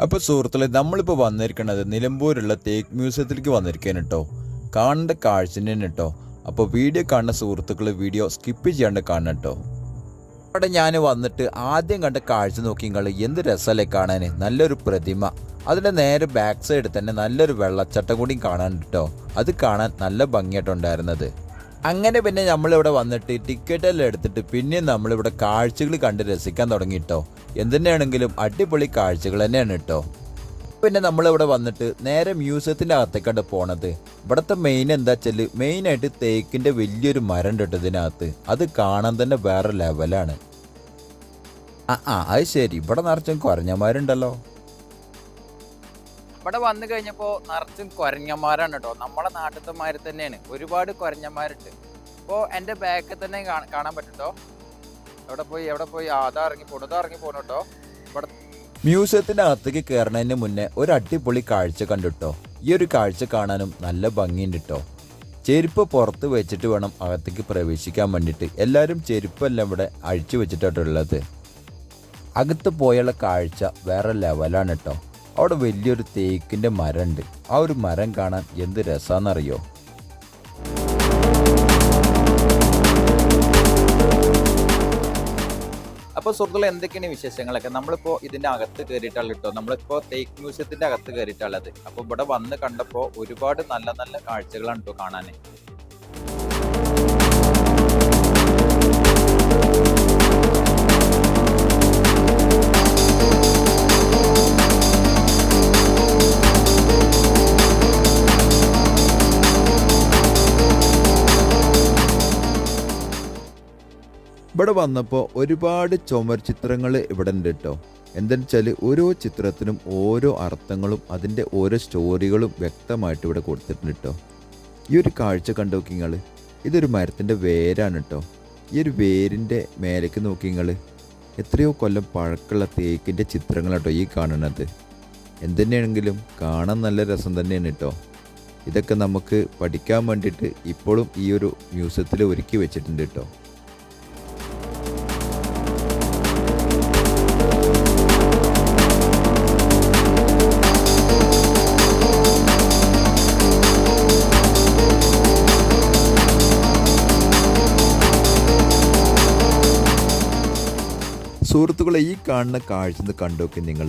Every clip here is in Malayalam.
അപ്പോൾ സുഹൃത്തുക്കളെ, നമ്മളിപ്പോൾ വന്നിരിക്കുന്നത് നിലമ്പൂരുള്ള തേക്ക് മ്യൂസിയത്തിലേക്ക് വന്നിരിക്കുകയാണ് കേട്ടോ. കാണേണ്ട കാഴ്ച തന്നെ കേട്ടോ. അപ്പോൾ വീഡിയോ കാണുന്ന സുഹൃത്തുക്കൾ വീഡിയോ സ്കിപ്പ് ചെയ്യാണ്ട് കാണണം കേട്ടോ. അവിടെ ഞാൻ വന്നിട്ട് ആദ്യം കണ്ട കാഴ്ച നോക്കിങ്ങൾ എന്ത് രസമല്ലേ കാണാൻ. നല്ലൊരു പ്രതിമ, അതിൻ്റെ നേരെ ബാക്ക് സൈഡിൽ തന്നെ നല്ലൊരു വെള്ളച്ചാട്ടം കൂടിയും കാണാൻ കേട്ടോ. അത് കാണാൻ നല്ല ഭംഗിയായിട്ടുണ്ടായിരുന്നത്. അങ്ങനെ പിന്നെ നമ്മളിവിടെ വന്നിട്ട് ടിക്കറ്റ് എല്ലാം എടുത്തിട്ട് പിന്നെയും നമ്മളിവിടെ കാഴ്ചകൾ കണ്ട് രസിക്കാൻ തുടങ്ങി കേട്ടോ. എന്തുതന്നെയാണെങ്കിലും അടിപൊളി കാഴ്ചകൾ തന്നെയാണ് കേട്ടോ. പിന്നെ നമ്മളിവിടെ വന്നിട്ട് നേരെ മ്യൂസിയത്തിൻ്റെ അകത്തേക്കാണ് പോണത്. ഇവിടുത്തെ മെയിൻ എന്താ വെച്ചാൽ മെയിനായിട്ട് തേക്കിൻ്റെ വലിയൊരു മരം ഉണ്ട് കേട്ടോ ഇതിനകത്ത്. അത് കാണാൻ തന്നെ വേറെ ലെവലാണ്. അത് ശരി, ഇവിടെ നിറച്ചും കുറഞ്ഞമാരുണ്ടല്ലോ. ഇവിടെ വന്നു കഴിഞ്ഞപ്പോൾ നിറച്ചും കുരങ്ങന്മാരാണ് കേട്ടോ. നമ്മളെ നാട്ടിലത്തെമാര് തന്നെയാണ്, ഒരുപാട് കുരങ്ങന്മാരുണ്ട്. ഇപ്പോൾ എൻ്റെ ബാക്കിൽ തന്നെ കാണാൻ പറ്റുട്ടോ. എവിടെ പോയി അതാ ഇറങ്ങി പോണു കേട്ടോ. ഇവിടെ മ്യൂസിയത്തിൻ്റെ അകത്തേക്ക് കയറുന്നതിന് മുന്നേ ഒരു അടിപൊളി കാഴ്ച കണ്ടിട്ടോ. ഈ ഒരു കാഴ്ച കാണാനും നല്ല ഭംഗിയുണ്ട് കേട്ടോ. ചെരുപ്പ് പുറത്ത് വെച്ചിട്ട് വേണം അകത്തേക്ക് പ്രവേശിക്കാൻ വേണ്ടിയിട്ട്. എല്ലാവരും ചെരുപ്പെല്ലാം ഇവിടെ അഴിച്ചു വെച്ചിട്ടുള്ളത്. അകത്ത് പോയുള്ള കാഴ്ച വേറെ ലെവലാണ് കേട്ടോ. അവിടെ വലിയൊരു തേക്കിൻ്റെ മരം ഉണ്ട്. ആ ഒരു മരം കാണാൻ എന്ത് രസമാണെന്നറിയോ. അപ്പോൾ സുഹൃത്തുക്കളെ, എന്തൊക്കെയാണ് വിശേഷങ്ങളൊക്കെ? നമ്മളിപ്പോൾ ഇതിൻ്റെ അകത്ത് കയറിയിട്ടുള്ളത് കേട്ടോ. നമ്മളിപ്പോൾ തേക്ക് മ്യൂസിയത്തിൻ്റെ അകത്ത് കയറിയിട്ടുള്ളത്. അപ്പോൾ ഇവിടെ വന്ന് കണ്ടപ്പോൾ ഒരുപാട് നല്ല നല്ല കാഴ്ചകളാണ് കേട്ടോ കാണാൻ. ഇവിടെ വന്നപ്പോൾ ഒരുപാട് ചുമർ ചിത്രങ്ങൾ ഇവിടെ ഉണ്ട് കേട്ടോ. എന്താണെന്ന് വെച്ചാൽ ഓരോ ചിത്രത്തിനും ഓരോ അർത്ഥങ്ങളും അതിൻ്റെ ഓരോ സ്റ്റോറികളും വ്യക്തമായിട്ട് ഇവിടെ കൊടുത്തിട്ടുണ്ട് കേട്ടോ. ഈ ഒരു കാഴ്ച കണ്ടു നോക്കിങ്ങൾ, ഇതൊരു മരത്തിൻ്റെ വേരാണ് കേട്ടോ. ഈ ഒരു വേരിൻ്റെ മേലേക്ക് നോക്കിങ്ങൾ എത്രയോ കൊല്ലം പഴക്കമുള്ള തേക്കിൻ്റെ ചിത്രങ്ങൾ കേട്ടോ ഈ കാണുന്നത്. എന്തുതന്നെയാണെങ്കിലും കാണാൻ നല്ല രസം തന്നെയാണ് കേട്ടോ. ഇതൊക്കെ നമുക്ക് പഠിക്കാൻ വേണ്ടിയിട്ട് ഇപ്പോഴും ഈ ഒരു മ്യൂസിയത്തിൽ ഒരുക്കി വെച്ചിട്ടുണ്ട് കേട്ടോ. സുഹൃത്തുക്കളെ, ഈ കാണുന്ന കാഴ്ച കണ്ടു നോക്കി നിങ്ങൾ.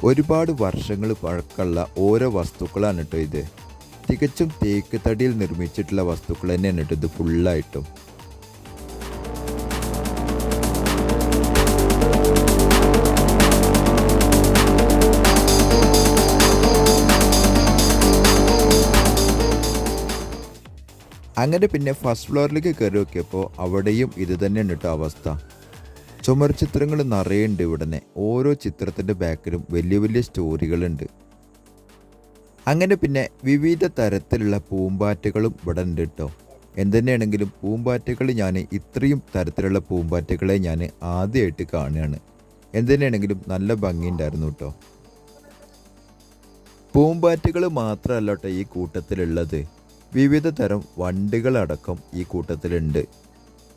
ഒരുപാട് വർഷങ്ങൾ പഴക്കമുള്ള ഓരോ വസ്തുക്കളാണ് കേട്ടോ ഇത്. തികച്ചും തേക്ക് തടിയിൽ നിർമ്മിച്ചിട്ടുള്ള വസ്തുക്കൾ തന്നെയാണ് കേട്ടോ ഇത് ഫുള്ളായിട്ടും. അങ്ങനെ പിന്നെ ഫസ്റ്റ് ഫ്ലോറിലേക്ക് കയറി നോക്കിയപ്പോൾ അവിടെയും ഇത് തന്നെയാണ് കേട്ടോ അവസ്ഥ. ചുമർ ചിത്രങ്ങൾ നിറയുണ്ട് ഇവിടനെ. ഓരോ ചിത്രത്തിൻ്റെ ബാക്കിലും വലിയ വലിയ സ്റ്റോറികളുണ്ട്. അങ്ങനെ പിന്നെ വിവിധ തരത്തിലുള്ള പൂമ്പാറ്റകളും ഇവിടെ ഉണ്ട് കേട്ടോ. എന്തുതന്നെയാണെങ്കിലും പൂമ്പാറ്റകൾ ഞാൻ ഇത്രയും തരത്തിലുള്ള പൂമ്പാറ്റകളെ ഞാൻ ആദ്യമായിട്ട് കാണുകയാണ്. എന്തുതന്നെയാണെങ്കിലും നല്ല ഭംഗിയുണ്ടായിരുന്നു കേട്ടോ. പൂമ്പാറ്റകൾ മാത്രമല്ല കേട്ടോ ഈ കൂട്ടത്തിലുള്ളത്. വിവിധ തരം വണ്ടുകളടക്കം ഈ കൂട്ടത്തിലുണ്ട്.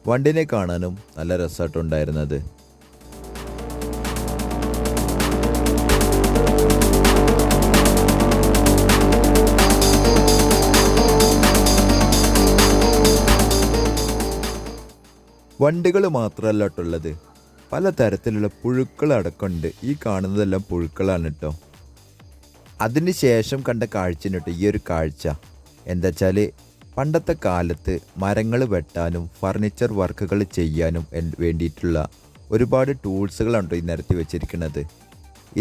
വണ്ടിനെ കാണാനും നല്ല രസമായിട്ടുണ്ടായിരുന്നത്. വണ്ടുകൾ മാത്രമല്ല കേട്ടുള്ളത്, പലതരത്തിലുള്ള പുഴുക്കളടക്കമുണ്ട്. ഈ കാണുന്നതെല്ലാം പുഴുക്കളാണ് കേട്ടോ. അതിന് ശേഷം കണ്ട കാഴ്ച കേട്ടോ ഈ ഒരു കാഴ്ച. എന്താ വെച്ചാൽ പണ്ടത്തെ കാലത്ത് മരങ്ങൾ വെട്ടാനും ഫർണിച്ചർ വർക്കുകൾ ചെയ്യാനും വേണ്ടിയിട്ടുള്ള ഒരുപാട് ടൂൾസുകളാണ് ഈ നിരത്തി വെച്ചിരിക്കുന്നത്.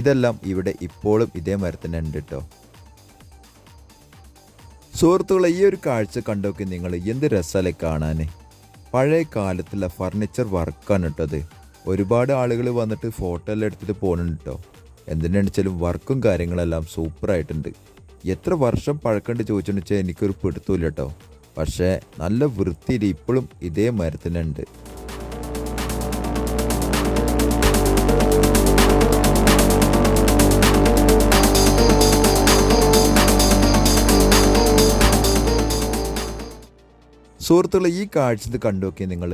ഇതെല്ലാം ഇവിടെ ഇപ്പോഴും ഇതേ മരത്തിന് ഉണ്ട് കേട്ടോ. സുഹൃത്തുക്കളെ, ഈ ഒരു കാഴ്ച കണ്ടോക്കി നിങ്ങൾ, എന്ത് രസമല്ലേ കാണാൻ. പഴയ കാലത്തുള്ള ഫർണിച്ചർ വർക്കാണ് കേട്ടത്. ഒരുപാട് ആളുകൾ വന്നിട്ട് ഫോട്ടോ എല്ലാം എടുത്തിട്ട് പോകുന്നുണ്ട് കേട്ടോ. എന്തിനാണെച്ചാലും വർക്കും കാര്യങ്ങളെല്ലാം സൂപ്പറായിട്ടുണ്ട്. എത്ര വർഷം പഴക്കണ്ട് ചോദിച്ചെന്ന് വെച്ചാൽ എനിക്കൊരു പിടുത്തമില്ല കേട്ടോ. പക്ഷേ നല്ല വൃത്തിയിൽ ഇപ്പോഴും ഇതേ മരത്തിനുണ്ട്. സുഹൃത്തുക്കളെ, ഈ കാഴ്ച കണ്ടു നോക്കിയ നിങ്ങൾ.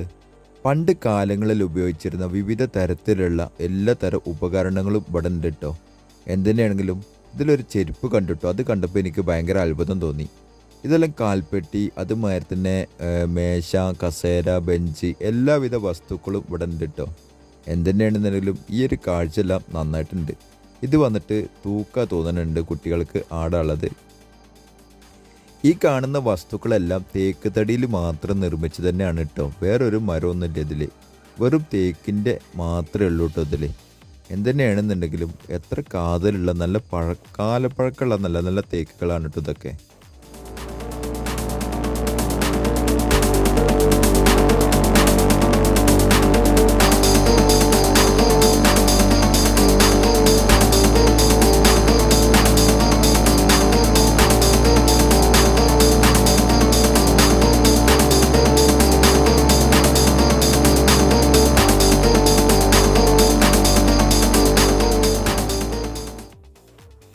പണ്ട് കാലങ്ങളിൽ ഉപയോഗിച്ചിരുന്ന വിവിധ തരത്തിലുള്ള എല്ലാ തരം ഉപകരണങ്ങളും ഇവിടെ ഉണ്ട് കേട്ടോ. എന്തിനാണെങ്കിലും ഇതിലൊരു ചെരുപ്പ് കണ്ടിട്ടോ, അത് കണ്ടപ്പോൾ എനിക്ക് ഭയങ്കര അത്ഭുതം തോന്നി. ഇതെല്ലാം കാൽപ്പെട്ടി, അതുമാതിരി തന്നെ മേശ, കസേര, ബെഞ്ച്, എല്ലാവിധ വസ്തുക്കളും ഇവിടെ ഉണ്ട് കേട്ടോ. എന്തിനാണെന്നുണ്ടെങ്കിലും ഈ ഒരു കാഴ്ചയെല്ലാം നന്നായിട്ടുണ്ട്. ഇത് വന്നിട്ട് തോന്നുന്നുണ്ട് കുട്ടികൾക്ക് ആടാനുള്ളത്. ഈ കാണുന്ന വസ്തുക്കളെല്ലാം തേക്ക് തടിയിൽ മാത്രം നിർമ്മിച്ച് തന്നെയാണ് കേട്ടോ. വേറൊരു മരമൊന്നുമില്ല ഇതിൽ, വെറും തേക്കിൻ്റെ മാത്രമേ ഉള്ളൂ കേട്ടോ ഇതിൽ. എന്തുതന്നെയാണെന്നുണ്ടെങ്കിലും എത്ര കാതലുള്ള നല്ല കാലപ്പഴക്കമുള്ള നല്ല നല്ല തേക്കുകളാണ് കേട്ടോ ഇതൊക്കെ.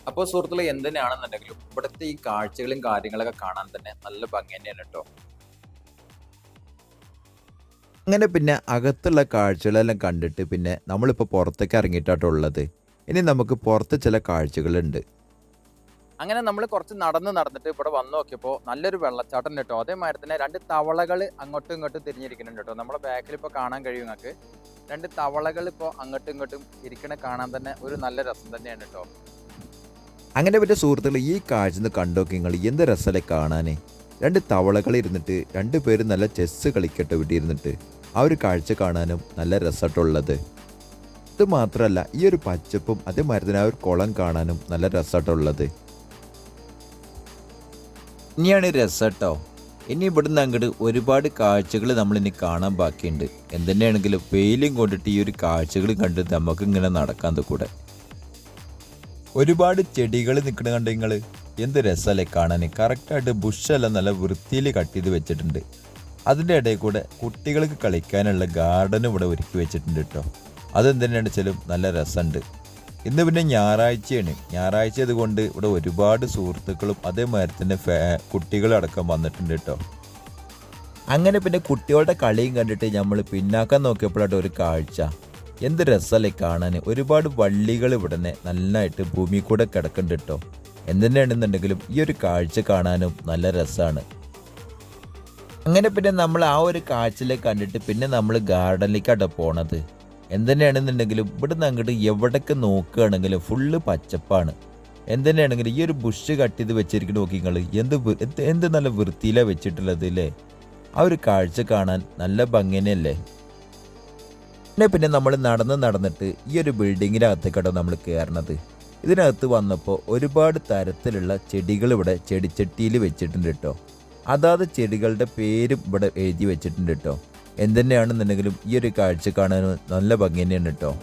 അപ്പോൾ സുഹൃത്തുക്കളെ, എന്തിനാണെന്നുണ്ടെങ്കിലും ഇവിടുത്തെ ഈ കാഴ്ചകളും കാര്യങ്ങളൊക്കെ കാണാൻ തന്നെ നല്ല ഭംഗി തന്നെയാണ് കേട്ടോ. അങ്ങനെ പിന്നെ അകത്തുള്ള കാഴ്ചകളെല്ലാം കണ്ടിട്ട് പിന്നെ നമ്മളിപ്പോൾ പുറത്തേക്ക് ഇറങ്ങിയിട്ടാട്ടുള്ളത്. ഇനി നമുക്ക് പുറത്ത് ചില കാഴ്ചകളുണ്ട്. അങ്ങനെ നമ്മൾ കുറച്ച് നടന്നിട്ട് ഇവിടെ വന്നു നോക്കിയപ്പോൾ നല്ലൊരു വെള്ളച്ചാട്ടം കേട്ടോ. അതേമാതിരി തന്നെ 2 തവളകൾ അങ്ങോട്ടും ഇങ്ങോട്ടും തിരിഞ്ഞിരിക്കുന്നുണ്ട് കേട്ടോ. നമ്മുടെ ബാക്കിൽ ഇപ്പോൾ കാണാൻ കഴിയും നിങ്ങൾക്ക്. 2 തവളകൾ ഇപ്പോൾ അങ്ങോട്ടും ഇങ്ങോട്ടും ഇരിക്കണ കാണാൻ തന്നെ ഒരു നല്ല രസം തന്നെയാണ് കേട്ടോ. അങ്ങനെ പറ്റിയ സുഹൃത്തുക്കൾ, ഈ കാഴ്ച കണ്ടോക്കി നിങ്ങൾ, എന്ത് രസമല്ലേ കാണാൻ. 2 തവളകൾ ഇരുന്നിട്ട് 2 പേര് നല്ല ചെസ്സ് കളിക്കട്ടെ ഇവിടെ ഇരുന്നിട്ട്. ആ ഒരു കാഴ്ച കാണാനും നല്ല രസമായിട്ടുള്ളത്. ഇത് മാത്രമല്ല, ഈ ഒരു പച്ചപ്പും അതേമാതിരി തന്നെ ആ ഒരു കുളം കാണാനും നല്ല രസമായിട്ടുള്ളത്. ഇനിയാണ് രസട്ടോ. ഇനി ഇവിടുന്ന് അങ്ങോട്ട് ഒരുപാട് കാഴ്ചകൾ നമ്മളിനി കാണാൻ ബാക്കിയുണ്ട്. എന്തുതന്നെയാണെങ്കിലും വെയിലും കൊണ്ടിട്ട് ഈ ഒരു കാഴ്ചകൾ കണ്ട് നമുക്ക് ഇങ്ങനെ നടക്കാൻ കൂടെ. ഒരുപാട് ചെടികൾ നിൽക്കണ കണ്ട് നിങ്ങൾ, എന്ത് രസമല്ലേ കാണാൻ. കറക്റ്റായിട്ട് ബുഷെല്ലാം നല്ല വൃത്തിയിൽ കട്ട് ചെയ്ത് വെച്ചിട്ടുണ്ട്. അതിൻ്റെ ഇടയിൽ കൂടെ കുട്ടികൾക്ക് കളിക്കാനുള്ള ഗാർഡനും ഇവിടെ ഒരുക്കി വെച്ചിട്ടുണ്ട് കേട്ടോ. അതെന്തിനാണ് വെച്ചാലും നല്ല രസമുണ്ട്. ഇന്ന് പിന്നെ ഞായറാഴ്ചയാണ്. ഞായറാഴ്ച അതുകൊണ്ട് ഇവിടെ ഒരുപാട് സുഹൃത്തുക്കളും അതേമാതിരി തന്നെ കുട്ടികളടക്കം വന്നിട്ടുണ്ട് കേട്ടോ. അങ്ങനെ പിന്നെ കുട്ടികളുടെ കളിയും കണ്ടിട്ട് നമ്മൾ പിന്നാക്കാൻ നോക്കിയപ്പോഴാണ് ഒരു കാഴ്ച. എന്ത് രസമല്ലേ കാണാൻ. ഒരുപാട് വള്ളികൾ ഇവിടെ നന്നായിട്ട് ഭൂമി കൂടെ കിടക്കുന്നുണ്ട് കേട്ടോ. എന്തിനാണെന്നുണ്ടെങ്കിലും ഈ ഒരു കാഴ്ച കാണാനും നല്ല രസമാണ്. അങ്ങനെ പിന്നെ നമ്മൾ ആ ഒരു കാഴ്ചയിലേക്ക് കണ്ടിട്ട് പിന്നെ നമ്മൾ ഗാർഡനിലേക്കാട്ടോ പോണത്. എന്തിനാണെന്നുണ്ടെങ്കിലും ഇവിടുന്ന് അങ്ങോട്ട് എവിടേക്ക് നോക്കുകയാണെങ്കിലും ഫുള്ള് പച്ചപ്പാണ്. എന്തിനാണെങ്കിലും ഈ ഒരു ബുഷ് കട്ട് ചെയ്ത് വെച്ചിരിക്കുന്ന നോക്കി നിങ്ങൾ, എന്ത് നല്ല വൃത്തിയിലാണ് വെച്ചിട്ടുള്ളത് അല്ലേ. ആ ഒരു കാഴ്ച കാണാൻ നല്ല ഭംഗി തന്നെയല്ലേ. പിന്നെ നമ്മൾ നടന്നിട്ട് ഈ ഒരു ബിൽഡിങ്ങിനകത്തേക്കാട്ടോ നമ്മൾ കയറണത്. ഇതിനകത്ത് വന്നപ്പോൾ ഒരുപാട് തരത്തിലുള്ള ചെടികൾ ഇവിടെ ചെടിച്ചട്ടിയിൽ വെച്ചിട്ടുണ്ട് കേട്ടോ. അതാത് ചെടികളുടെ പേരും ഇവിടെ എഴുതി വെച്ചിട്ടുണ്ട് കേട്ടോ. എന്തുതന്നെയാണെന്നുണ്ടെങ്കിലും ഈ ഒരു കാഴ്ച കാണാൻ നല്ല ഭംഗി തന്നെയാണ് കേട്ടോ.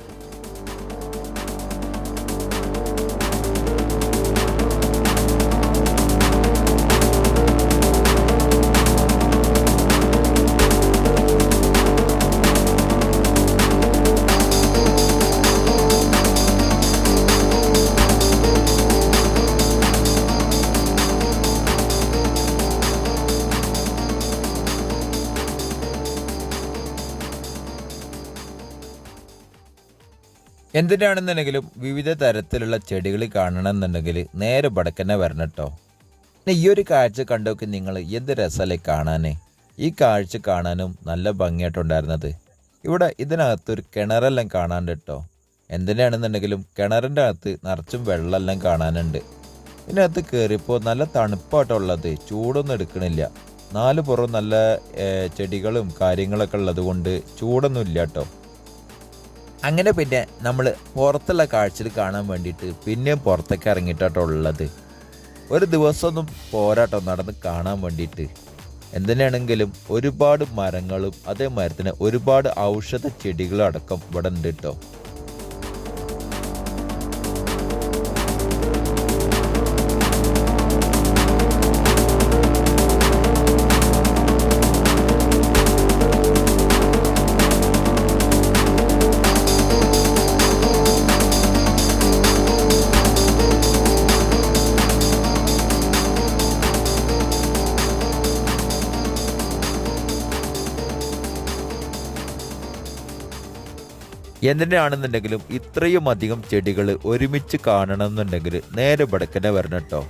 എന്തിനാണെന്നുണ്ടെങ്കിലും വിവിധ തരത്തിലുള്ള ചെടികൾ കാണണമെന്നുണ്ടെങ്കിൽ നേരെ വടക്കന്നെ വരണം കേട്ടോ. പിന്നെ ഈ ഒരു കാഴ്ച കണ്ടോക്കി നിങ്ങൾ, എന്ത് രസമല്ലേ കാണാൻ. ഈ കാഴ്ച കാണാനും നല്ല ഭംഗിയായിട്ടുണ്ടായിരുന്നത്. ഇവിടെ ഇതിനകത്തൊരു കിണറെല്ലാം കാണാനുണ്ട് കേട്ടോ. എന്തിനാണെന്നുണ്ടെങ്കിലും കിണറിൻ്റെ അകത്ത് നിറച്ചും വെള്ളമെല്ലാം കാണാനുണ്ട്. ഇതിനകത്ത് കയറിയപ്പോൾ നല്ല തണുപ്പായിട്ടുള്ളത്, ചൂടൊന്നും എടുക്കണില്ല. 4 പുറം നല്ല ചെടികളും കാര്യങ്ങളൊക്കെ ഉള്ളത് കൊണ്ട് ചൂടൊന്നും ഇല്ല കേട്ടോ. അങ്ങനെ പിന്നെ നമ്മൾ പുറത്തുള്ള കാഴ്ചകൾ കാണാൻ വേണ്ടിയിട്ട് പിന്നെയും പുറത്തേക്ക് ഇറങ്ങിയിട്ടാട്ടോ ഉള്ളത്. ഒരു ദിവസമൊന്നും പോരാട്ടോ നടന്ന് കാണാൻ വേണ്ടിയിട്ട്. എന്തിനാണെങ്കിലും ഒരുപാട് മരങ്ങളും അതേമാതിരി തന്നെ ഒരുപാട് ഔഷധ ചെടികളും അടക്കം ഇവിടെ ഉണ്ട് കേട്ടോ. എന്തിനാണെന്നുണ്ടെങ്കിലും ഇത്രയും അധികം ചെടികൾ ഒരുമിച്ച് കാണണമെന്നുണ്ടെങ്കിൽ നേരെ ഇവിടക്കന്നെ വരണം കേട്ടോ.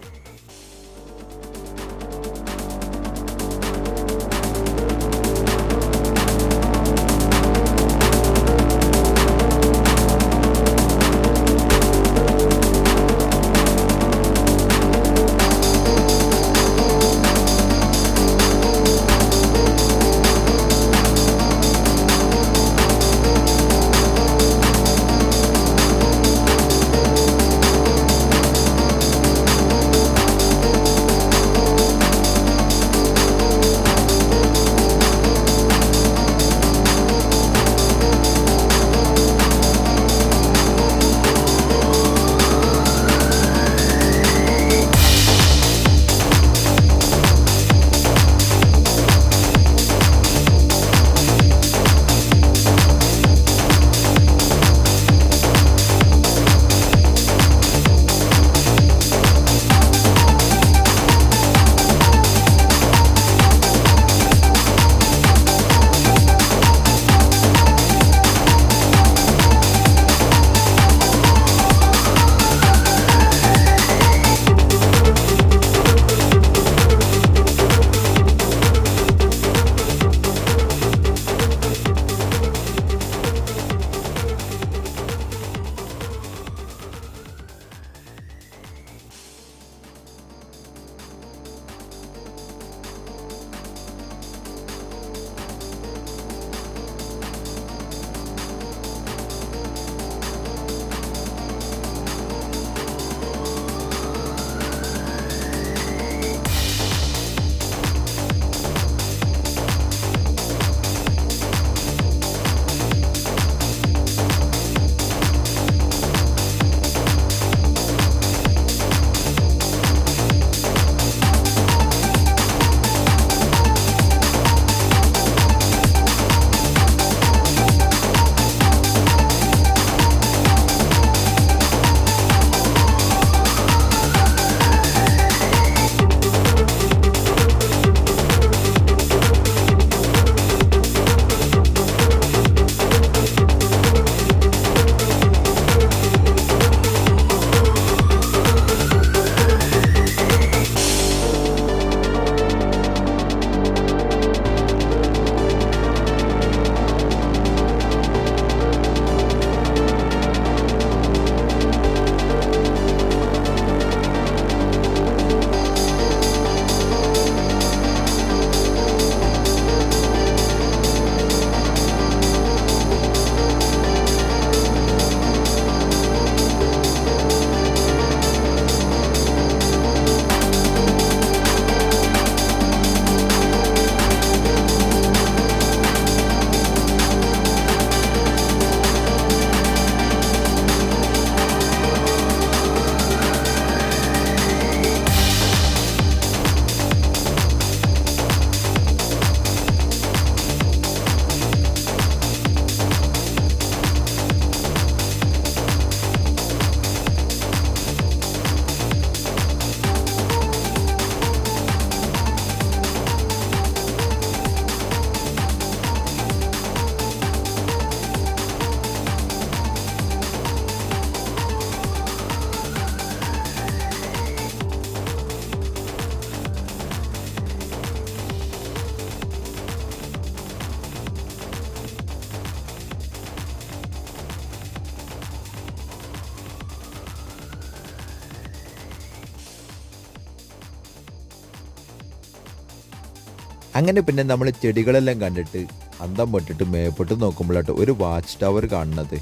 അങ്ങനെ പിന്നെ നമ്മൾ ചെടികളെല്ലാം കണ്ടിട്ട് അന്തം പെട്ടിട്ട് മേപ്പെട്ട് നോക്കുമ്പോഴാട്ടോ ഒരു വാച്ച് ടവർ കാണുന്നത്.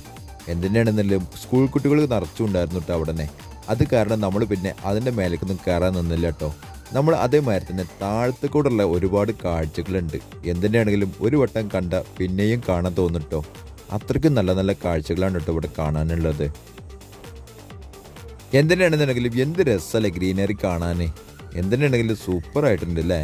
എന്തിനാണെന്നല്ലോ സ്കൂൾ കുട്ടികൾക്ക് നിറച്ചുണ്ടായിരുന്നു കേട്ടോ അവിടെ തന്നെ. അത് കാരണം നമ്മൾ പിന്നെ അതിൻ്റെ മേലേക്കൊന്നും കയറാൻ നിന്നില്ല കേട്ടോ. നമ്മൾ അതേമാതിരി തന്നെ താഴത്ത് കൂടെയുള്ള ഒരുപാട് കാഴ്ചകളുണ്ട്. എന്തിനാണെങ്കിലും ഒരു വട്ടം കണ്ട പിന്നെയും കാണാൻ തോന്നിട്ടോ. അത്രയ്ക്കും നല്ല നല്ല കാഴ്ചകളാണ് കേട്ടോ ഇവിടെ കാണാനുള്ളത്. എന്തിനാണെന്നുണ്ടെങ്കിലും എന്ത് രസമല്ലേ ഗ്രീനറി കാണാൻ. എന്തിനാണെങ്കിലും സൂപ്പറായിട്ടുണ്ട് അല്ലേ.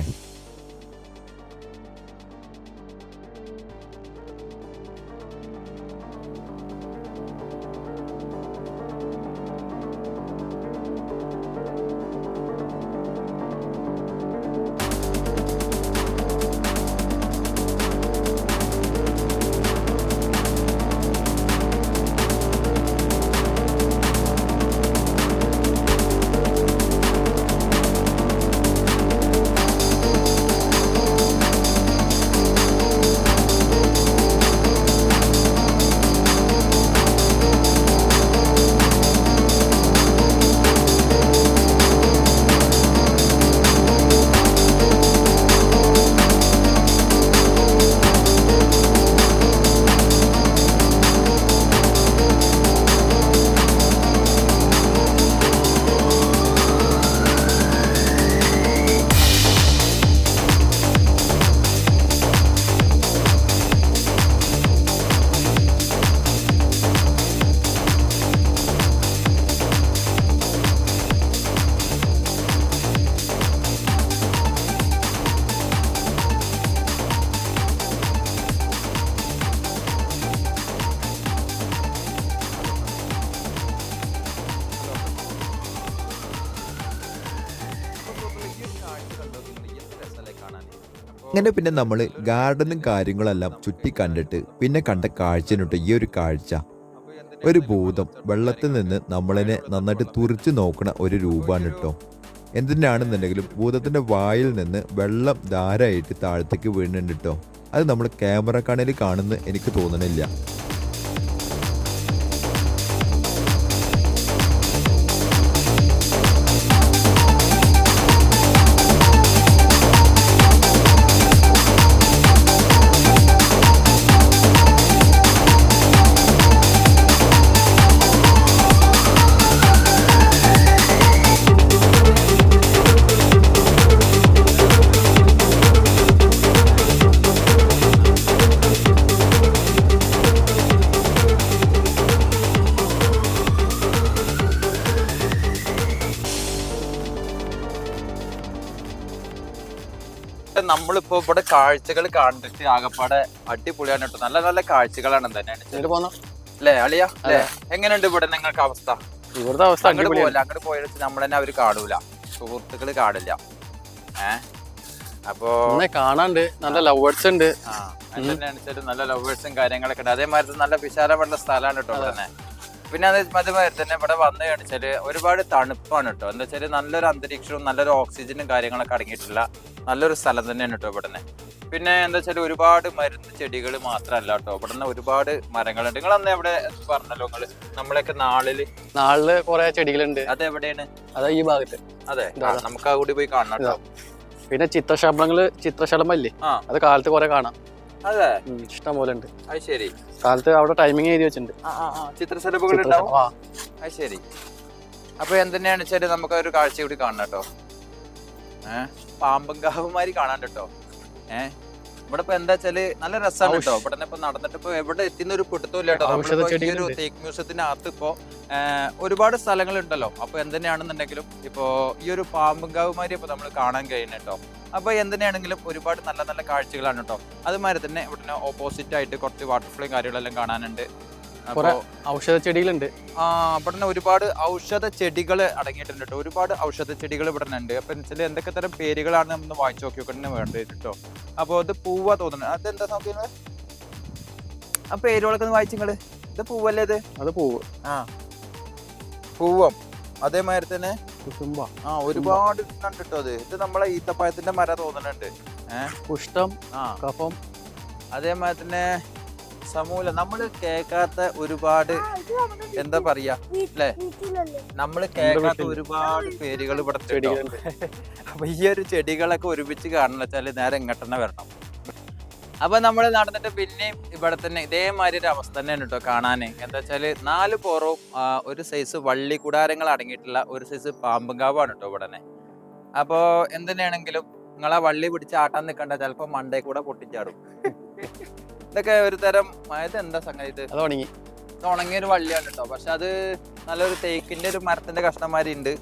അങ്ങനെ പിന്നെ നമ്മൾ ഗാർഡനും കാര്യങ്ങളെല്ലാം ചുറ്റി കണ്ടിട്ട് പിന്നെ കണ്ട കാഴ്ചനുണ്ട് ഈ ഒരു കാഴ്ച. ഒരു ഭൂതം വെള്ളത്തിൽ നിന്ന് നമ്മളതിനെ നന്നായിട്ട് തുറിച്ച് നോക്കണ ഒരു രൂപമാണ് കേട്ടോ. എന്തിനാണെന്നുണ്ടെങ്കിലും ഭൂതത്തിൻ്റെ വായിൽ നിന്ന് വെള്ളം ധാരായിട്ട് താഴത്തേക്ക് വീഴുന്നുണ്ട് കേട്ടോ. അത് നമ്മൾ ക്യാമറ കണ്ണിൽ കാണുന്ന എനിക്ക് തോന്നണില്ല. നമ്മളിപ്പോ ഇവിടെ കാഴ്ചകൾ കണ്ടിട്ട് ആകപ്പാടെ അടിപൊളിയാണ് കേട്ടോ. നല്ല നല്ല കാഴ്ചകളാണ് തന്നെയാണ് അല്ലേ അളിയ അല്ലേ? എങ്ങനെയുണ്ട് ഇവിടെ നിങ്ങൾക്ക് അവസ്ഥ? ഇവിടുത്തെ അവസ്ഥ അങ്ങോട്ട് പോയില്ല, അങ്ങോട്ട് പോയിട്ട് നമ്മൾ തന്നെ അവര് കാണൂല, സുഹൃത്തുക്കള് കാണില്ല. അപ്പോ കാണാണ്ട് നല്ല ലവേഴ്സ് ഉണ്ട്. അതിനനുസരിച്ച് നല്ല ലവേഴ്സും കാര്യങ്ങളൊക്കെ ഉണ്ട്. അതേമാതിരി നല്ല വിശാലമുള്ള സ്ഥലമാണ് കേട്ടോ ഇവിടെ തന്നെ. പിന്നെ അതേമാതിരി തന്നെ ഇവിടെ വന്നു കാണിച്ചാല് ഒരുപാട് തണുപ്പാണ് കേട്ടോ. എന്താ വെച്ചാല് നല്ലൊരു അന്തരീക്ഷവും നല്ലൊരു ഓക്സിജനും കാര്യങ്ങളൊക്കെ അടങ്ങിയിട്ടുള്ള നല്ലൊരു സ്ഥലം തന്നെയാണ് കേട്ടോ ഇവിടെ. പിന്നെ എന്താ വെച്ചാൽ ഒരുപാട് മരുന്ന് ചെടികൾ മാത്രമല്ല കേട്ടോ, ഇവിടെ നിന്ന് ഒരുപാട് മരങ്ങളുണ്ട്. നിങ്ങൾ അന്ന് എവിടെ പറഞ്ഞല്ലോ നിങ്ങള് നമ്മളൊക്കെ നാളില് കുറെ ചെടികളുണ്ട്. അതെവിടെയാണ്? അതാ ഈ ഭാഗത്ത്. അതെ, നമുക്ക് ആ കൂടി പോയി കാണണം കേട്ടോ. പിന്നെ ചിത്രശലഭല്ലേ, അത് കാലത്ത് കുറെ കാണാം. അതെ, ഇഷ്ടം പോലെ ഉണ്ട്. അത് ശരി. കാലത്ത് അവിടെ ടൈമിങ് എഴുതി വെച്ചിട്ടുണ്ട്. ചിത്രശലഭങ്ങൾ ഉണ്ടാവും. അത് ശരി. അപ്പൊ എന്തിനാണ് വെച്ചാല് നമുക്ക് ഒരു കാഴ്ച കൂടി കാണണം കേട്ടോ. പാമ്പങ്കാവുമാരി കാണാൻ കേട്ടോ. ഇവിടെ ഇപ്പൊ എന്താ വെച്ചാല് നല്ല രസമാണ് കേട്ടോ. ഇവിടെ ഇപ്പൊ നടന്നിട്ട് ഇപ്പൊ എവിടെ എത്തുന്ന ഒരു പിടുത്തമില്ല കേട്ടോ. ഈ ഒരു തേക്ക് മ്യൂസിയത്തിനകത്ത് ഇപ്പൊ ഒരുപാട് സ്ഥലങ്ങൾ ഉണ്ടല്ലോ. അപ്പൊ എന്തിനാണെന്നുണ്ടെങ്കിലും ഇപ്പൊ ഈ ഒരു പാമ്പങ്കാവുമാരി ഇപ്പൊ നമ്മൾ കാണാൻ കഴിയുന്നത് കേട്ടോ. അപ്പൊ എന്തിനാണെങ്കിലും ഒരുപാട് നല്ല നല്ല കാഴ്ചകളാണ് കേട്ടോ. അതുമാതിരി തന്നെ ഇവിടെ ഓപ്പോസിറ്റ് ആയിട്ട് കുറച്ച് വാട്ടർഫ്ലോയും കാര്യങ്ങളെല്ലാം കാണാനുണ്ട്. ഔഷധ ചെടികളുണ്ട്. ഇവിടെ ഒരുപാട് ഔഷധ ചെടികൾ അടങ്ങിയിട്ടുണ്ട് കേട്ടോ. ഒരുപാട് ഔഷധ ചെടികൾ ഇവിടെ ഉണ്ട്. അപ്പൊ എന്തൊക്കെ തരം പേരുകളാണ് നമ്മൾ വായിച്ചു നോക്കി നോക്കണേ വേണ്ടത് കേട്ടോ. അപ്പൊ ഇത് പൂവാ തോന്നുന്നത്. അതെന്താ നോക്കിയത്? ആ പേരുകളൊക്കെ ഒന്ന് വായിച്ചിങ്ങള്. ഇത് പൂവല്ലേ? ഇത് അത് പൂവ്. പൂവം. അതേമാതിരി തന്നെ ഒരുപാട് ഉണ്ട് കേട്ടോ. ഇത് നമ്മളെ ഈത്തപ്പഴത്തിന്റെ മര തോന്നുന്നുണ്ട്. പുഷ്ടം, കഫം. അതേമാതിരി തന്നെ സമൂലം. നമ്മള് കേൾക്കാത്ത ഒരുപാട് എന്താ പറയാ അല്ലെ, നമ്മള് കേൾക്കാത്ത ഒരുപാട് പേരുകൾ ഇവിടെ ചെടികളുണ്ട്. അപ്പൊ ഈ ഒരു ചെടികളൊക്കെ ഒരുമിച്ച് കാണണം വെച്ചാല് നേരെ ഇങ്ങോട്ട് വരണം. അപ്പൊ നമ്മള് നടന്നിട്ട് പിന്നെയും ഇവിടെ തന്നെ ഇതേമാതിരി ഒരു അവസ്ഥ തന്നെയാണ് കേട്ടോ കാണാന്. എന്താ വെച്ചാല് 4 പുറവും ഒരു സൈസ് വള്ളി കൂടാരങ്ങൾ അടങ്ങിയിട്ടുള്ള ഒരു സൈസ് പാമ്പുംകാവാണ് കേട്ടോ ഇവിടെ. അപ്പോ എന്തിനാണെങ്കിലും നിങ്ങളാ വള്ളി പിടിച്ച് ആട്ടാൻ നിൽക്കണ്ട, ചിലപ്പോ മണ്ടേ കൂടെ പൊട്ടിച്ചാടും. ഇതൊക്കെ ഒരു തരം എന്താ സംഗതി? ഇത് ഉണങ്ങിയൊരു വള്ളിയാണ് കേട്ടോ. പക്ഷെ അത് നല്ലൊരു തേക്കിന്റെ ഒരു മരത്തിന്റെ കഷ്ണമാരി ഉണ്ട്.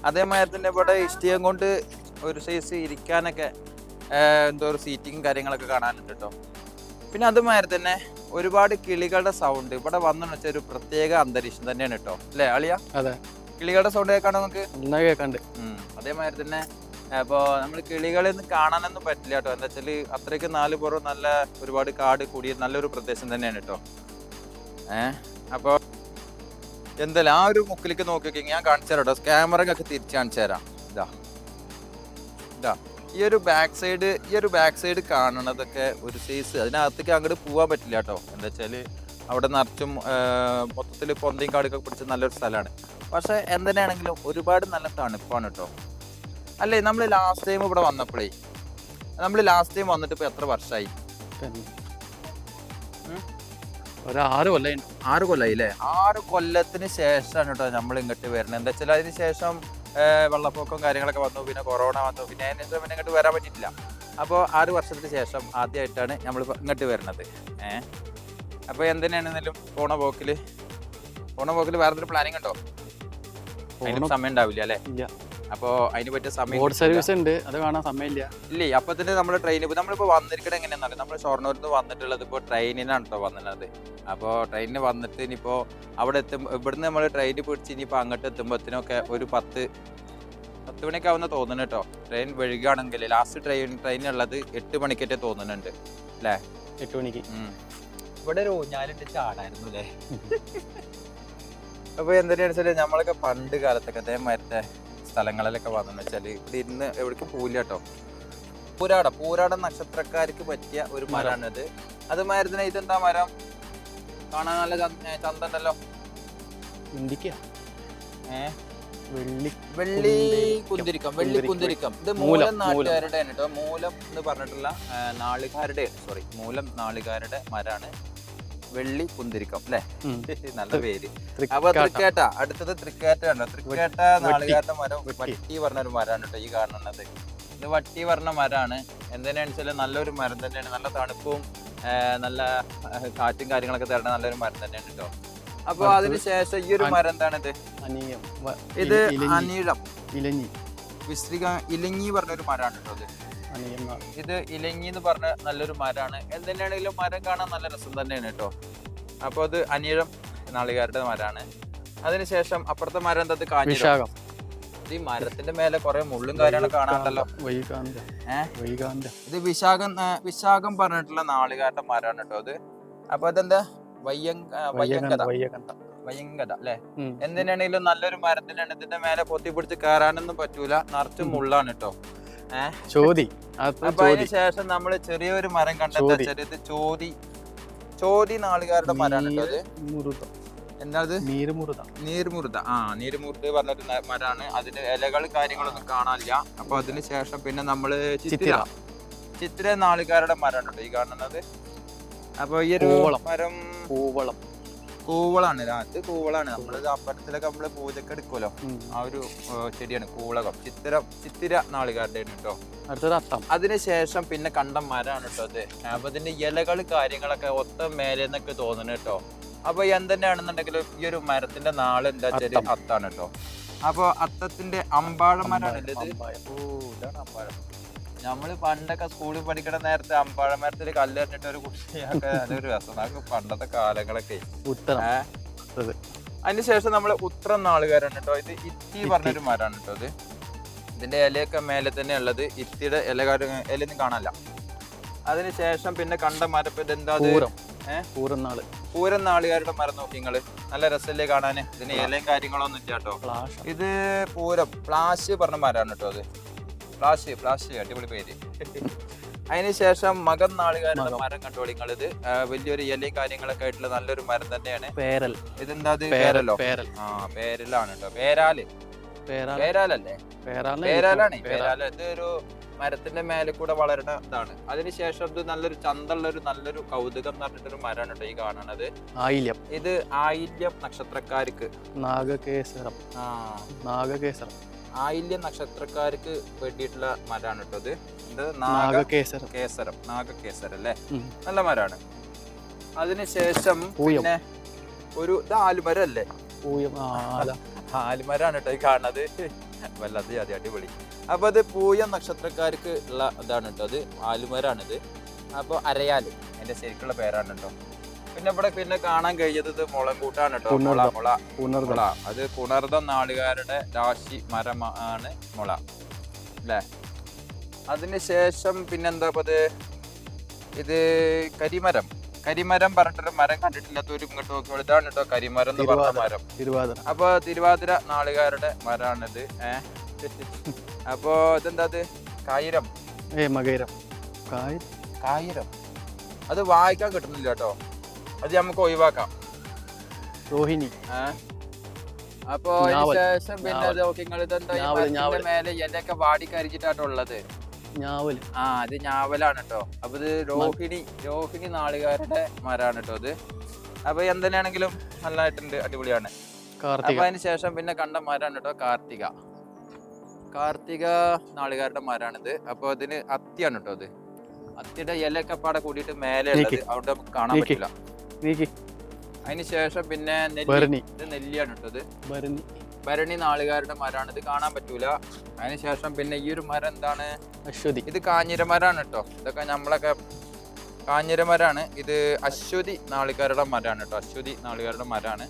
അതേമാതിരി തന്നെ ഇവിടെ ഇഷ്ടികം കൊണ്ട് ഒരു സൈസ് ഇരിക്കാനൊക്കെ എന്തോ ഒരു സീറ്റിങ്ങും കാര്യങ്ങളൊക്കെ കാണാനുണ്ട് കേട്ടോ. പിന്നെ അതുമാതിരി തന്നെ ഒരുപാട് കിളികളുടെ സൗണ്ട് ഇവിടെ വന്നു വെച്ചാൽ ഒരു പ്രത്യേക അന്തരീക്ഷം തന്നെയാണ് കേട്ടോ. അല്ലേ അളിയ? അതെ, കിളികളുടെ സൗണ്ട് കേൾക്കാണോ നമുക്ക്? കേൾക്കാണ്ട്. അതേമാതിരി തന്നെ അപ്പോൾ നമ്മൾ കിളികളെ ഒന്നും കാണാനൊന്നും പറ്റില്ല കേട്ടോ. എന്താ വെച്ചാൽ അത്രയ്ക്ക് 4 പുറം നല്ല ഒരുപാട് കാട് കൂടിയ നല്ലൊരു പ്രദേശം തന്നെയാണ് കേട്ടോ. അപ്പോൾ എന്തായാലും ആ ഒരു മുക്കിലേക്ക് നോക്കി ഞാൻ കാണിച്ചു തരാം കേട്ടോ. ക്യാമറയൊക്കെ തിരിച്ച് കാണിച്ചു തരാം. ഇതാ ഈ ഒരു ബാക്ക് സൈഡ് കാണണതൊക്കെ ഒരു സൈസ്. അതിനകത്തേക്ക് അങ്ങോട്ട് പോകാൻ പറ്റില്ല കേട്ടോ. എന്താ വെച്ചാൽ അവിടെ നിറച്ചും മൊത്തത്തിൽ പൊന്തയും കാടൊക്കെ പിടിച്ച നല്ലൊരു സ്ഥലമാണ്. പക്ഷെ എന്തിനാണെങ്കിലും ഒരുപാട് നല്ല തണുപ്പാണ് കേട്ടോ. അല്ലേ, നമ്മൾ ലാസ്റ്റ് ടൈം ഇവിടെ വന്നപ്പോഴേ വന്നിട്ട് ഇപ്പൊ എത്ര വർഷമായി? 6 കൊല്ലം. 6 കൊല്ലമായി അല്ലേ? 6 കൊല്ലത്തിന് ശേഷമാണ് കേട്ടോ നമ്മൾ ഇങ്ങോട്ട് വരുന്നത്. എന്താ വെച്ചാൽ അതിന് ശേഷം വെള്ളപ്പൊക്കവും കാര്യങ്ങളൊക്കെ വന്നു, പിന്നെ കൊറോണ വന്നു, പിന്നെ അതിന് ശേഷം പിന്നെ ഇങ്ങോട്ട് വരാൻ പറ്റിയിട്ടില്ല. അപ്പോൾ 6 വർഷത്തിന് ശേഷം ആദ്യമായിട്ടാണ് നമ്മൾ ഇങ്ങോട്ട് വരുന്നത്. അപ്പോൾ എന്തിനാണെന്നാലും പോണ പോക്കിൽ വേറൊരു പ്ലാനിങ് ഉണ്ടോ? അതിനും സമയം ഉണ്ടാവില്ല അല്ലേ? അപ്പൊ അതിന് പറ്റിയ സമയം സർവീസ് ഉണ്ട്, അത് കാണാൻ സമയമില്ല. ഇല്ലേ? അപ്പൊ തന്നെ നമ്മള് നമ്മളിപ്പോ വന്നിരിക്കണത് എങ്ങനെയാണെന്നറിയാം. നമ്മൾ ഷൊർണൂരിൽ നിന്ന് വന്നിട്ടുള്ളത് ഇപ്പോൾ ട്രെയിനിനാണ് കേട്ടോ വന്നിട്ടുള്ളത്. അപ്പോൾ ട്രെയിനിന് വന്നിട്ട് ഇനിയിപ്പോ അവിടെ ഇവിടുന്ന് നമ്മൾ ട്രെയിൻ പിടിച്ച് ഇനിയിപ്പോ അങ്ങോട്ട് എത്തുമ്പോഴത്തേനൊക്കെ ഒരു 10 10 മണിയൊക്കെ ആവുന്ന തോന്നുന്നു കേട്ടോ. ട്രെയിൻ വഴുകുകയാണെങ്കിൽ ലാസ്റ്റ് ട്രെയിനുള്ളത് 8 മണിക്കേറ്റേ തോന്നുന്നുണ്ട് അല്ലേ? 8 മണിക്ക്. ഇവിടെ ഒരു ഊഞ്ഞാലിട്ട് ചാടായിരുന്നു അല്ലേ? അപ്പൊ എന്താണെന്ന് വെച്ചാല് നമ്മളൊക്കെ പണ്ട് കാലത്തൊക്കെ അതേമാതിരത്തെ സ്ഥലങ്ങളിലൊക്കെ വന്നെന്ന് വെച്ചാല് ഇവിടെ ഇരുന്ന് എവിടേക്കും പോവില്ല കേട്ടോ. പൂരാട നക്ഷത്രക്കാർക്ക് പറ്റിയ ഒരു മരമാണിത്. അതുമാതിരി തന്നെ ഇതെന്താ മരം? കാണാൻ നല്ല ചന്തണ്ടല്ലോ. വെള്ളി കുന്തിരിക്കം. ഇത് മൂലം നാട്ടുകാരുടെ കേട്ടോ. മൂലം എന്ന് പറഞ്ഞിട്ടുള്ള മൂലം നാളുകാരുടെ മരാണ് വെള്ളി കുന്തിരിക്കം അല്ലെ? നല്ല പേര്. അപ്പൊ തൃക്കേട്ട, അടുത്തത് തൃക്കേട്ട ഉണ്ടോ? തൃക്കേട്ട നാളുകാരുടെ മരം വട്ടി പറഞ്ഞൊരു മരമാണ് കേട്ടോ ഈ കാണുന്നത്. ഇത് വട്ടി പറഞ്ഞ മരമാണ്. എന്തിനാണെന്ന് വെച്ചാൽ നല്ലൊരു മരം തന്നെയാണ്. നല്ല തണുപ്പും നല്ല കാറ്റും കാര്യങ്ങളൊക്കെ തരുന്ന നല്ലൊരു മരം തന്നെയാണ് കേട്ടോ. അപ്പൊ അതിനുശേഷം ഈ ഒരു മരം എന്താണിത്? ഇത് അനീഴം ഇലഞ്ഞി പറഞ്ഞൊരു മരമാണ് കേട്ടോ. ഇത് ഇലഞ്ഞി എന്ന് പറഞ്ഞ നല്ലൊരു മരമാണ്. എന്തിനാണെങ്കിലും മരം കാണാൻ നല്ല രസം തന്നെയാണ് കേട്ടോ. അപ്പൊ അത് അനീഴം നാളികാരുടെ മരമാണ്. അതിനുശേഷം അപ്പുറത്തെ മരം എന്താ? കാഞ്ഞിരം. ഈ മരത്തിന്റെ മേലെ കുറെ മുള്ളും കാര്യങ്ങളൊക്കെ കാണാണ്ടല്ലോ. ഇത് വിശാഖം പറഞ്ഞിട്ടുള്ള നാളികാരുടെ മരമാണ് കേട്ടോ അത്. അപ്പൊ അതെന്താ? വയ്യങ്കത അല്ലെ? എന്തിനാണെങ്കിലും നല്ലൊരു മരത്തിനാണ്. ഇതിന്റെ മേലെ പൊത്തി പിടിച്ച് കയറാനൊന്നും പറ്റൂല, നിറച്ച് മുള്ളാണ് കേട്ടോ. അപ്പൊ അതിന് ശേഷം നമ്മള് ചെറിയൊരു മരം കണ്ടെത്താ. ചെറിയത് ചോതി നാളുകാരുടെ മരമാണ് കേട്ടോ അത്. എന്താ? നീർമുറുത പറഞ്ഞൊരു മരമാണ്. അതിന്റെ ഇലകൾ കാര്യങ്ങളൊന്നും കാണാനില്ല. അപ്പൊ അതിന് ശേഷം പിന്നെ നമ്മള് ചിത്തിര നാളുകാരുടെ മരമാണ് കേട്ടോ ഈ കാണുന്നത്. അപ്പൊ ഈ ഒരു മരം കൂവളാണ്. അത് കൂവളാണ്. നമ്മള് അമ്പലത്തിലൊക്കെ നമ്മള് പൂജക്ക് എടുക്കുമല്ലോ, ആ ഒരു ചെടിയാണ് കൂവളകം. ചിത്തിര നാളുകാരുടെ കേട്ടോ. അതിനുശേഷം പിന്നെ കണ്ട മരമാണ് കേട്ടോ അത്. അപ്പൊ ഇതിന്റെ ഇലകൾ കാര്യങ്ങളൊക്കെ ഒത്ത മേലെന്നൊക്കെ തോന്നുന്നു കേട്ടോ. അപ്പൊ എന്തെന്നാണെന്നുണ്ടെങ്കിലും ഈ ഒരു മരത്തിന്റെ നാള് എന്താ വെച്ചാൽ അത്താണ് കേട്ടോ. അപ്പൊ അത്തത്തിന്റെ അമ്പാഴമരാണ് ഇത്. ഇതാണ് അമ്പാഴം. നമ്മള് പണ്ടൊക്കെ സ്കൂളിൽ പഠിക്കണ നേരത്തെ അമ്പാഴമരത്തിൽ കല്ലെറിഞ്ഞിട്ട് ഒരു കുട്ടിയൊക്കെ അതൊരു രസം. അതൊക്കെ പണ്ടത്തെ കാലങ്ങളൊക്കെ. അതിനുശേഷം നമ്മള് ഉത്രം നാളുകാരാണ് കേട്ടോ. ഇത് ഇത്തി പറഞ്ഞൊരു മരമാണ് കേട്ടോ ഇത്. ഇതിന്റെ ഇലയൊക്കെ മേലെ തന്നെ ഉള്ളത്. ഇത്തിയുടെ ഇലയൊന്നും കാണാനില്ല. അതിനുശേഷം പിന്നെ കണ്ട മരം ഇതെന്താ? പൂരം നാളുകാരുടെ മരം നോക്കി നിങ്ങള്. നല്ല രസമല്ലേ കാണാന്. ഇതിന് ഇലയും കാര്യങ്ങളൊന്നും ഇല്ല കേട്ടോ. ഇത് പൂരം പ്ലാശ് പറഞ്ഞ മരമാണ് കേട്ടോ അത്. പ്ലാശ് അടിപൊളി പേര്. അതിനുശേഷം മകം നാളുകാരുടെ മരം കണ്ടോളി നിങ്ങൾ. ഇത് വലിയൊരു ഇലയും കാര്യങ്ങളൊക്കെ ആയിട്ടുള്ള നല്ലൊരു മരം തന്നെയാണ്. ഇതെന്താ? പേരലോ? പേരലാണ് കേട്ടോ. പേരാലല്ലേ? പേരാലാണ്. ഇത് ഒരു മരത്തിന്റെ മേലെ കൂടെ വളരുന്ന ഇതാണ്. അതിനുശേഷം ഇത് നല്ലൊരു കൗതുകം എന്ന് പറഞ്ഞിട്ടൊരു മരമാണ് കേട്ടോ ഈ കാണുന്നത്. ഇത് ആയില്യം നക്ഷത്രക്കാർക്ക് ആയില്യം നക്ഷത്രക്കാർക്ക് വേണ്ടിയിട്ടുള്ള മരമാണ് കേട്ടോ ഇത്. ഇത് നാഗകേസരം അല്ലേ? നല്ല മരമാണ്. അതിനുശേഷം പിന്നെ ഒരു ഇത് ആലുമരം അല്ലേ? ആലുമരാണ് കേട്ടോ ഈ കാണുന്നത്. വല്ലാതെ അടിപൊളി. അപ്പൊ അത് പൂയം നക്ഷത്രക്കാർക്ക് ഉള്ള ഇതാണ് കേട്ടോ. അത് ആലുമരാണിത്. അപ്പൊ അരയാല് അതിന്റെ ശരിക്കുള്ള പേരാണ് കേട്ടോ. പിന്നെ ഇവിടെ പിന്നെ കാണാൻ കഴിഞ്ഞത് ഇത് മുളങ്കൂട്ടാണ് കേട്ടോ. മുള അത് പുണർദം നാളുകാരുടെ രാശി മരമാണ് മുള അല്ലേ? അതിനുശേഷം പിന്നെന്താ? ഇത് കരിമരം പറഞ്ഞിട്ടൊരു മരം കണ്ടിട്ടില്ലാത്തവര് ഇങ്ങോട്ട് നോക്കിയോളൂ. ഇതാണ് കേട്ടോ കരിമരം എന്ന് പറഞ്ഞ മരം. അപ്പൊ തിരുവാതിര നാളുകാരുടെ മരമാണിത്. അപ്പൊ ഇതെന്താ? കായിരം. അത് വായിക്കാൻ കിട്ടുന്നില്ല കേട്ടോ. അത് നമുക്ക് ഒഴിവാക്കാം. രോഹിണി. അപ്പൊ ശേഷം പിന്നെ ഇതെന്താ? മേലെ ഇലയൊക്കെ വാടി കരിച്ചിട്ടാട്ടുള്ളത്. അത് ഞാവലാണ് കേട്ടോ. അപ്പൊ ഇത് രോഹിണി നാളുകാരുടെ മരമാണ് കേട്ടോ ഇത്. അപ്പൊ എന്തിനാണെങ്കിലും നല്ലതായിട്ടുണ്ട്, അടിപൊളിയാണ്. അപ്പൊ അതിന് ശേഷം പിന്നെ കണ്ട മരമാണ് കേട്ടോ കാർത്തിക നാളുകാരുടെ മരമാണിത്. അപ്പൊ അതിന് അത്തിയാണ് കേട്ടോ ഇത്. അത്തിയുടെ ഇലയൊക്കെ പാടെ കൂടിയിട്ട് മേലെ ഉള്ളത്, അവിടെ നമുക്ക് കാണാൻ പറ്റില്ല. അതിനുശേഷം പിന്നെ നെല്ലിയാണ് കേട്ടോ ഇത്. ഭരണി നാളുകാരുടെ മരമാണ്. ഇത് കാണാൻ പറ്റൂല. അതിനുശേഷം പിന്നെ ഈ ഒരു മരം എന്താണ്? അശ്വതി. ഇത് കാഞ്ഞിരമരാണ് കേട്ടോ. ഇതൊക്കെ നമ്മളൊക്കെ കാഞ്ഞിരമരാണ്. ഇത് അശ്വതി നാളുകാരുടെ മരമാണ് കേട്ടോ. അശ്വതി നാളുകാരുടെ മരമാണ്.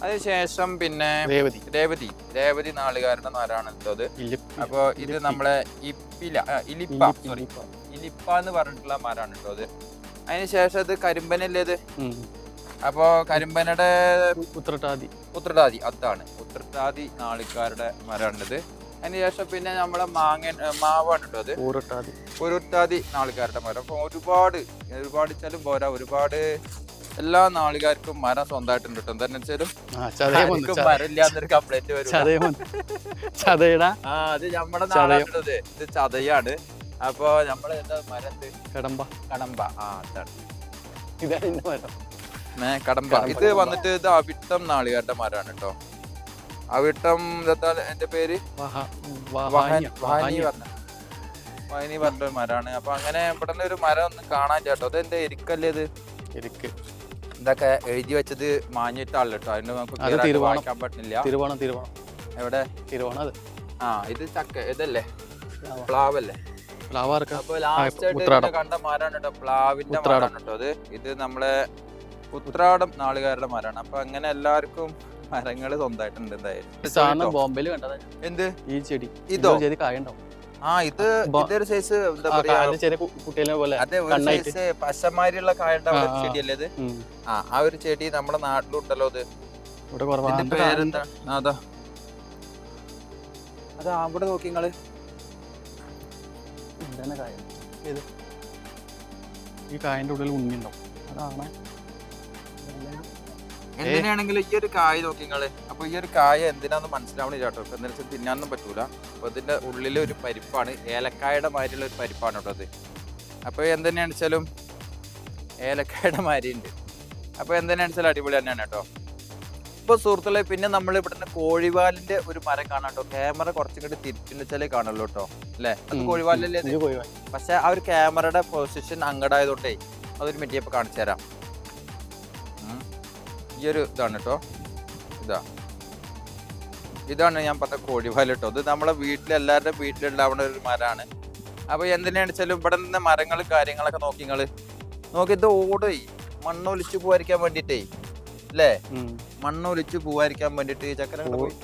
അതിനുശേഷം പിന്നെ രേവതി രേവതി നാളുകാരുടെ മരമാണ് ഇട്ടത്. അപ്പൊ ഇത് നമ്മളെ ഇലിപ്പ എന്ന് പറഞ്ഞിട്ടുള്ള മരമാണ് കേട്ടോ അത്. അതിനുശേഷം ഇത് കരിമ്പനല്ലേ ഇത്. അപ്പോ കരിമ്പനയുടെ ഉത്രട്ടാതി അതാണ് ഉത്രട്ടാതി നാളിക്കാരുടെ മരമാണിത്. അതിനുശേഷം പിന്നെ നമ്മളെ മാവാണ് കേട്ടോ അത്. ഉരുട്ടാതി നാളിക്കാരുടെ മരം. അപ്പൊ ഒരുപാട് വെച്ചാലും പോരാ, ഒരുപാട് എല്ലാ നാളുകാർക്കും മരം സ്വന്തമായിട്ടുണ്ട് കേട്ടോ. എന്താ വെച്ചാലും മരമില്ലാന്നൊരു കംപ്ലൈന്റ് വരും. അത് നമ്മുടെ നാടാണിത്. ഇത് ചതയാണ്. അപ്പൊ നമ്മള് എന്താ മരം കടമ്പ. അതാണ് കടമ്പ. ഇത് വന്നിട്ട് ഇത് അവിട്ടം നാളികാരുടെ മരമാണ് കേട്ടോ. അവിട്ടം എന്റെ പേര് വാഹിനി പറഞ്ഞ മരമാണ്. അപ്പൊ അങ്ങനെ ഇവിടെ ഒരു മരം ഒന്നും കാണാൻ ചേട്ടോ. അത് എന്റെ എരിക്കല്ലേ ഇത്. ഇതൊക്കെ എഴുതി വെച്ചത് മാഞ്ഞിട്ടാണ് കേട്ടോ. അതിന് നമുക്ക് വായിക്കാൻ പറ്റില്ല. എവിടെ ഇത് ചക്ക ഇതല്ലേ, പ്ലാവല്ലേ. അപ്പൊ ലാസ്റ്റ് ആയിട്ട് കണ്ട മരമാണ് കേട്ടോ, പ്ലാവിന്റെ മരമാണ് കേട്ടോ അത്. ഇത് നമ്മളെ ഉത്രാടം നാളുകാരുടെ മരമാണ്. അപ്പൊ അങ്ങനെ എല്ലാവർക്കും മരങ്ങള് സ്വന്തമായിട്ടുണ്ട്. എന്തായാലും ബോംബെയിൽ കണ്ടത് എന്ത് ഈ ചെടി ഇതോ കായുണ്ടാവും. ഇതൊരു സൈസ് എന്താ പറയാ, അതെ ഒരു സൈസ് പശമാരിയുള്ള കായുണ്ട ചെടിയല്ലേ ഇത്. ആ ഒരു ചെടി നമ്മുടെ നാട്ടിലുണ്ടല്ലോ. ഇത് പേരെന്താ? അതാ അവിടെ നോക്കി നിങ്ങള്. ഈ കായന്റെ ഉള്ളിൽ ഉണ്ണിയുണ്ടാവും. അതാണ് എന്തിനാണെങ്കിലും ഈ ഒരു കായ നോക്കി നിങ്ങള്. അപ്പൊ ഈ ഒരു കായ എന്തിനാന്ന് മനസ്സിലാവണില്ല കേട്ടോ. ഇപ്പൊ എന്താ വെച്ചാൽ തിന്നാനൊന്നും പറ്റൂല. അപ്പൊ ഇതിന്റെ ഉള്ളില് ഒരു പരിപ്പാണ്, ഏലക്കായുടെ മാതിരിയുള്ള ഒരു പരിപ്പാണ് കേട്ടോ അത്. അപ്പൊ എന്തിനാണെന്ന് വെച്ചാലും ഏലക്കായുടെ മാതിരി ഉണ്ട്. അപ്പൊ എന്തിനാണെന്ന് വെച്ചാൽ അടിപൊളി തന്നെയാണ് കേട്ടോ. ഇപ്പൊ സുഹൃത്തുക്കളെ, പിന്നെ നമ്മൾ ഇവിടുന്ന് കോഴിവാലിന്റെ ഒരു മരം കാണാം കേട്ടോ. ക്യാമറ കുറച്ചും കൂടി തിരിച്ചു വെച്ചാലേ കാണുള്ളൂ കേട്ടോ, അല്ലെ? അത് കോഴിവാലല്ലേ? പക്ഷെ ആ ഒരു ക്യാമറയുടെ പൊസിഷൻ അങ്ങടായതുകൊണ്ടേ അതൊരു മെറ്റിയപ്പോ കാണിച്ചു തരാം. ഈ ഒരു ഇതാണ് കേട്ടോ. ഇതാണ് ഞാൻ പറഞ്ഞ കോഴിവാല കേട്ടോ. ഇത് നമ്മളെ എല്ലാവരുടെ വീട്ടിലുണ്ടാവുന്ന ഒരു മരമാണ്. അപ്പൊ എന്തിനാണെന്ന് വെച്ചാലും ഇവിടെ നിന്ന് മരങ്ങളും കാര്യങ്ങളൊക്കെ നോക്കി ഇത് ഓടേ മണ്ണൊലിച്ച് പോവാതിരിക്കാൻ വേണ്ടിട്ടേ, അല്ലേ? മണ്ണൊലിച്ച് പോവാതിരിക്കാൻ വേണ്ടിട്ട് ചക്കര പോയി.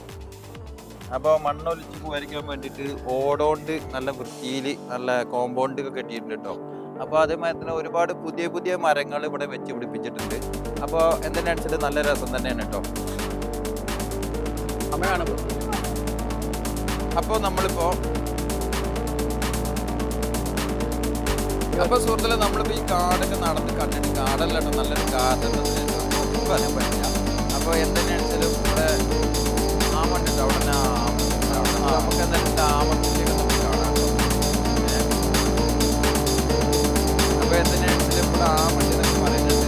അപ്പൊ മണ്ണൊലിച്ച് പോവാതിരിക്കാൻ വേണ്ടിട്ട് ഓടോണ്ട് നല്ല വൃത്തിയിൽ നല്ല കോമ്പൗണ്ട് ഒക്കെ കെട്ടിയിട്ടുണ്ട് കേട്ടോ. അപ്പൊ അതേമാതിരി തന്നെ ഒരുപാട് പുതിയ മരങ്ങൾ ഇവിടെ വെച്ച് പിടിപ്പിച്ചിട്ടുണ്ട്. അപ്പൊ എന്തിനാണെന്ന് വെച്ചാൽ നല്ല രസം തന്നെയാണ് കേട്ടോ. അപ്പൊ നമ്മളിപ്പോ സുഹൃത്തുക്കളെ, നമ്മളിപ്പോ ഈ കാടൊക്കെ നടന്ന് കണ്ടിട്ട് കാടല്ല കേട്ടോ, നല്ലൊരു കാടുണ്ട് പറയാൻ പറ്റില്ല. അപ്പൊ എന്തിനാണെന്ന് വെച്ചാലും ഇവിടെ ആമുണ്ട് അവിടെ. നമുക്ക് എന്തായാലും ആമത്തിലേക്ക് നമുക്ക് കാണാം. അപ്പൊ എന്തിനാണെങ്കിലും ഇവിടെ ആമുണ്ടെന്നൊക്കെ പറയുന്നത്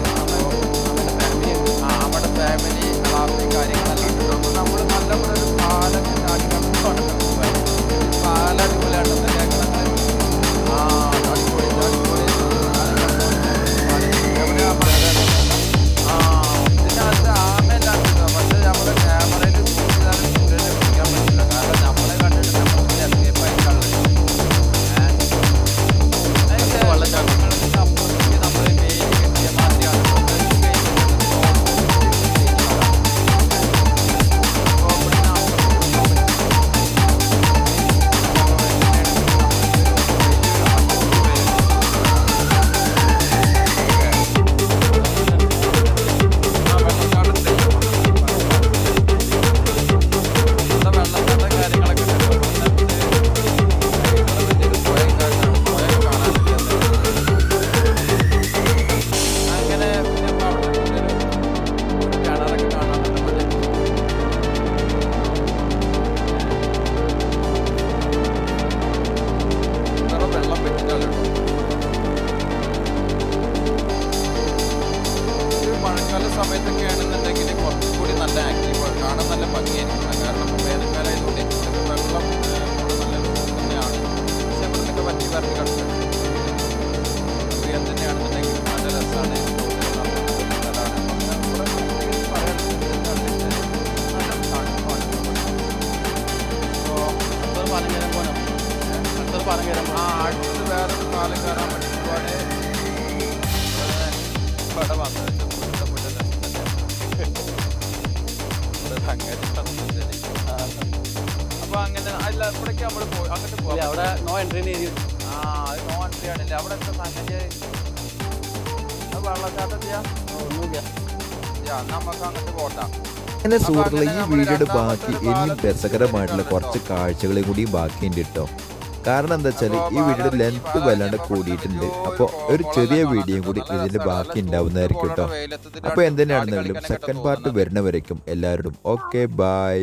നമ്മുടെ ഫാമിലി കാര്യങ്ങളെല്ലാം ഉണ്ട്. അപ്പൊ നമ്മള് നല്ല ഒരു പാലൊക്കെ ചാടി കണ്ടുകൊണ്ട് പാല അടിപൊളിയാണെന്ന് കേൾക്കണം. ഇതിനകത്ത് ആമയെല്ലാം കിട്ടുക. പക്ഷെ നമ്മുടെ ക്യാമറയിൽ സൂര്യനെ പിടിക്കാൻ പറ്റില്ല. കാരണം നമ്മളെ കണ്ടിട്ട് നമുക്ക് എസ്കേപ്പ് ആയി കള്ളും വെള്ളച്ചാട്ടങ്ങൾക്ക് അപ്പുറത്തേക്ക് നമ്മളെ വെയിൽ കെട്ടിയ മാതിരിയാണ്. സമയത്തൊക്കെ ആണെന്നുണ്ടെങ്കിൽ കുറച്ചും കൂടി നല്ല ആക്റ്റീവ് കാണാൻ നല്ല ഭംഗിയായിരിക്കും. കാരണം വേനൽക്കാലമായതുകൊണ്ട് വെള്ളം നല്ല തന്നെയാണ്. പക്ഷെ ഇവിടെ നിന്നൊക്കെ വറ്റി വരഞ്ഞ് കിടക്കുന്നത് തന്നെയാണെന്നുണ്ടെങ്കിലും നല്ല രസമാണ്. അടുത്തത് വേറൊരു പാലം കയറാൻ വേണ്ടിയിട്ട് ഇവിടെ വന്നത് സംഗതി സത്യത്തില്. അപ്പൊ അങ്ങനെ അല്ല ഇവിടേക്ക് നമ്മള് അങ്ങോട്ട് പോവാം. അവിടെ നോ എൻട്രി ഏരിയ ആ അത് നോ എൻട്രി ആണല്ലേ. അവിടെ എന്താ സംഗതി? അത് വെള്ളച്ചാട്ടത്തിയാ? ഒന്നുമില്ല. നമുക്ക് അങ്ങോട്ട് പോട്ടാം. അങ്ങനെ സുഹൃത്തുക്കളെ ഈ വീഡിയോയുടെ ബാക്കി ഇനിയും രസകരമായിട്ടുള്ള കുറച്ച് കാഴ്ചകളും കൂടി ബാക്കിയുണ്ട് കേട്ടോ. കാരണം എന്താ വെച്ചാൽ ഈ വീഡിയോയുടെ ലെങ്ത് വല്ലാണ്ട് കൂടിയിട്ടുണ്ട്. അപ്പോൾ ഒരു ചെറിയ വീഡിയോയും കൂടി ഇതിന്റെ ബാക്കി ഉണ്ടാവുന്നതായിരിക്കും കേട്ടോ. അപ്പോൾ എന്തിനാണെന്നുണ്ടെങ്കിലും സെക്കൻഡ് പാർട്ട് വരുന്നവരേക്കും എല്ലാവരോടും ഓക്കെ ബൈ.